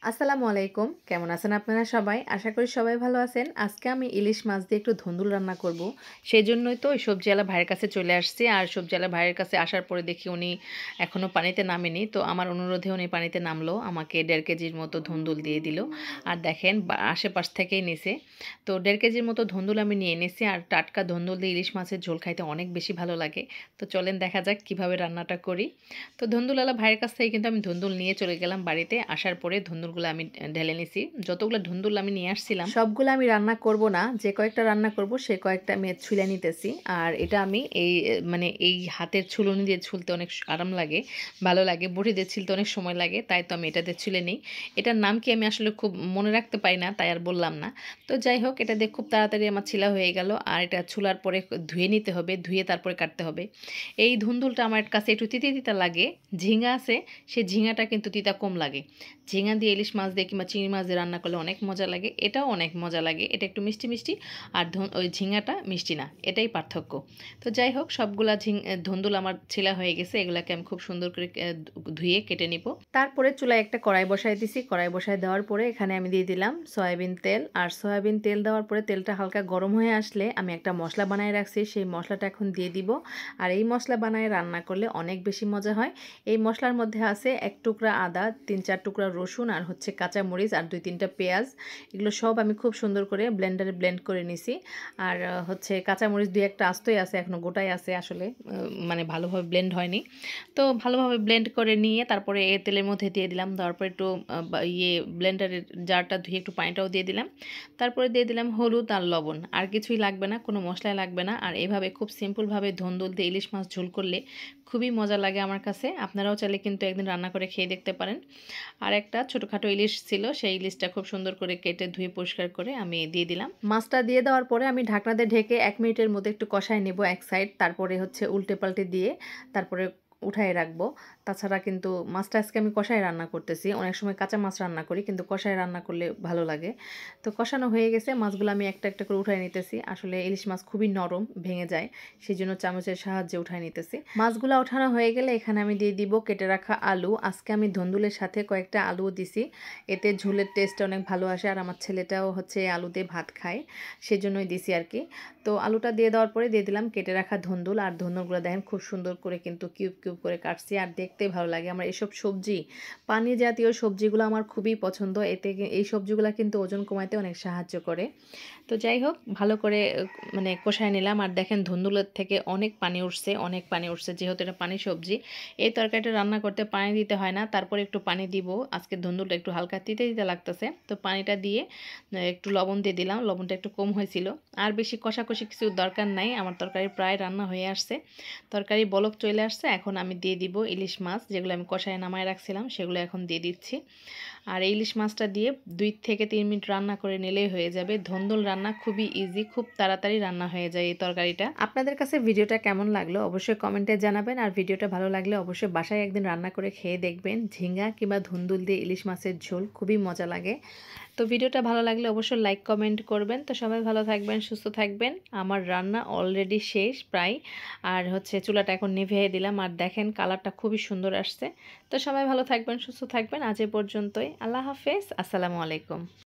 আসসালামু আলাইকুম। কেমন আছেন আপনারা সবাই? আশা করি সবাই ভালো আছেন। আজকে আমি ইলিশ মাছ দিয়ে একটু ধুন্দুল রান্না করব। সেজন্যই তো ওই সবজিওয়ালা ভাইয়ের কাছে চলে আসছি। আর সবজিওয়ালা ভাইয়ের কাছে আসার পরে দেখি উনি এখনও পানিতে নামেনি। তো আমার অনুরোধে উনি পানিতে নামলো। আমাকে 1.5 কেজির মতো ধুন্দুল দিয়ে দিল। আর দেখেন আশেপাশ থেকেই নিছে। তো 1.5 কেজির মতো ধুন্দুল আমি নিয়ে এনেছি। আর টাটকা ধুন্দুল দিয়ে ইলিশ মাছের ঝোল খাইতে অনেক বেশি ভালো লাগে। তো চলেন দেখা যাক কিভাবে রান্নাটা করি। তো ধুন্দুলওয়ালা ভাইয়ের কাছ থেকে কিন্তু আমি ধুন্দুল নিয়ে চলে গেলাম বাড়িতে। আসার পরে ধুন্দুলগুলো আমি ঢেলে নিছি। যতগুলো ধুন্দুল আমি নিয়ে আসছিলাম সবগুলো আমি রান্না করব না, যে কয়েকটা রান্না করব সে কয়েকটা আমি ছুলে নিতেছি। আর এটা আমি এই হাতের ছুলুনি দিয়ে ছুলতে অনেক আরাম লাগে, ভালো লাগে। বটি দিয়ে ছিলতে অনেক সময় লাগে, তাই তো আমি এটাতে ছুলে নিই। এটার নাম কি আমি আসলে খুব মনে রাখতে পারি না, তাই আর বললাম না। তো যাই হোক, এটা দিয়ে খুব তাড়াতাড়ি আমার ছিলা হয়ে গেল। আর এটা ছুলার পরে ধুয়ে নিতে হবে, ধুয়ে তারপরে কাটতে হবে। এই ধুন্দুলটা আমার কাছে একটু তিতা তিতা লাগে। ঝিঙা আছে, সেই ঝিঙাটা কিন্তু তিতা কম লাগে। ঝিঙা দিয়ে ইলিশ মাছ দিয়ে কিংবা চিংড়ি মাছ দিয়ে রান্না করলে অনেক মজা লাগে। এটাও অনেক মজা লাগে, এটা একটু মিষ্টি মিষ্টি। আর ওই ঝিঙাটা মিষ্টি না, এটাই পার্থক্য। তো যাই হোক, সবগুলা ধুন্দুল আমার ছিলা হয়ে গেছে। এগুলাকে আমি খুব সুন্দর করে ধুয়ে কেটে নিব। তারপরে চুলায় একটা কড়াই বসাই দিছি। কড়াই বসাই দেওয়ার পরে এখানে আমি দিয়ে দিলাম সয়াবিন তেল। আর সয়াবিন তেল দেওয়ার পরে তেলটা হালকা গরম হয়ে আসলে আমি একটা মশলা বানায় রাখছি, সেই মশলাটা এখন দিয়ে দিব। আর এই মশলা বানায় রান্না করলে অনেক বেশি মজা হয়। এই মশলার মধ্যে আছে 1 টুকরা আদা, 3-4 টুকরা রসুন, আর হচ্ছে কাঁচা মরিচ, আর 2-3টা পেঁয়াজ। এগুলো সব আমি খুব সুন্দর করে ব্লেন্ডারে ব্লেন্ড করে নিছি। আর হচ্ছে কাঁচা মরিচ 2-1টা আস্তই আছে, এখনও গোটাই আছে আসলে, মানে ভালোভাবে ব্লেন্ড হয়নি। তো ভালোভাবে ব্লেন্ড করে নিয়ে তারপরে এই তেলের মধ্যে দিয়ে দিলাম। তারপরে একটু ব্লেন্ডারের জারটা ধুয়ে একটু পানিটাও দিয়ে দিলাম। তারপরে দিয়ে দিলাম হলুদ আর লবণ। আর কিছুই লাগবে না, কোনো মশলাই লাগবে না। আর এভাবে খুব সিম্পলভাবে ধুন্দুল দিয়ে ইলিশ মাছ ঝোল করলে খুবই মজা লাগে আমার কাছে। আপনারাও চাইলে কিন্তু একদিন রান্না করে খেয়ে দেখতে পারেন। আর একটা ছোটোখাটো ইলিশ ছিল, সেই ইলিশটা খুব সুন্দর করে কেটে ধুয়ে পরিষ্কার করে আমি দিয়ে দিলাম। মাছটা দিয়ে দেওয়ার পরে আমি ঢাকনা দিয়ে ঢেকে 1 মিনিটের মধ্যে একটু কষায় নেব এক সাইড। তারপরে হচ্ছে উল্টে পাল্টে দিয়ে তারপরে উঠায় রাখবো। তাছাড়া কিন্তু মাছটা আজকে আমি কষায় রান্না করতেছি। অনেক সময় কাঁচা মাছ রান্না করি, কিন্তু কষায় রান্না করলে ভালো লাগে। তো কষানো হয়ে গেছে, মাছগুলো আমি একটা একটা করে উঠায় নিতেছি। আসলে ইলিশ মাছ খুবই নরম, ভেঙে যায়, সেই জন্য চামচের সাহায্যে উঠায় নিতেছি। মাছগুলো ওঠানো হয়ে গেলে এখানে আমি দিয়ে দিব কেটে রাখা আলু। আজকে আমি ধুন্দুলের সাথে কয়েকটা আলুও দিছি, এতে ঝোলের টেস্ট অনেক ভালো আসে। আর আমার ছেলেটাও হচ্ছে আলু দিয়ে ভাত খায়, সেজন্যই দিছি আর কি। তো আলুটা দিয়ে দেওয়ার পরে দিয়ে দিলাম কেটে রাখা ধুন্দুল। আর ধুন্দুলগুলো দেখেন খুব সুন্দর করে কিন্তু কিউব কিউব করে কাটছি, আর দেখতে ভালো লাগে। আমার এসব সবজি, পানি জাতীয় সবজিগুলো আমার খুবই পছন্দ। এতে এই সবজিগুলো কিন্তু ওজন কমাতে অনেক সাহায্য করে। তো যাই হোক, ভালো করে কষায় নিলাম। আর দেখেন ধুন্দুলের থেকে অনেক পানি উঠছে, অনেক পানি উঠছে, যেহেতু এটা পানি সবজি। এই তরকারিটা রান্না করতে পানি দিতে হয় না, তারপরে একটু পানি দিব। আজকে ধুন্দুলটা একটু হালকা তিতে তিতে লাগতেছে, তো পানিটা দিয়ে একটু লবণ দিয়ে দিলাম। লবণটা একটু কম হয়েছিল। আর বেশি কষাকষি কিছু দরকার নাই, আমার তরকারি প্রায় রান্না হয়ে আসছে। তরকারি বলক চলে আসছে, এখন আমি দিয়ে দিব ইলিশ মাছ, যেগুলো আমি কষায় নামায় রাখছিলাম সেগুলো এখন দিয়ে দিচ্ছি। আর এই ইলিশ মাছটা দিয়ে 2 থেকে 3 মিনিট রান্না করে নিলেই হয়ে যাবে। ধুন্দুল রান্না খুবই ইজি, খুব তাড়াতাড়ি রান্না হয়ে যায় এই তরকারিটা। আপনাদের কাছে ভিডিওটা কেমন লাগলো অবশ্যই কমেন্টে জানাবেন। আর ভিডিওটা ভালো লাগলে অবশ্যই বাসায় একদিন রান্না করে খেয়ে দেখবেন। ঝিঙ্গা কিংবা ধুন্দুল দিয়ে ইলিশ মাছের ঝোল খুবই মজা লাগে। তো ভিডিওটা ভালো লাগলে অবশ্যই লাইক কমেন্ট করবেন। তো সবাই ভালো থাকবেন, সুস্থ থাকবেন। আমার রান্না অলরেডি শেষ প্রায়। আর হচ্ছে চুলাটা এখন নিভিয়ে দিলাম। আর দেখেন কালারটা খুবই সুন্দর আসছে। তো সবাই ভালো থাকবেন, সুস্থ থাকবেন। আজ এ পর্যন্তই। আল্লাহ হাফেজ, আসসালামু আলাইকুম।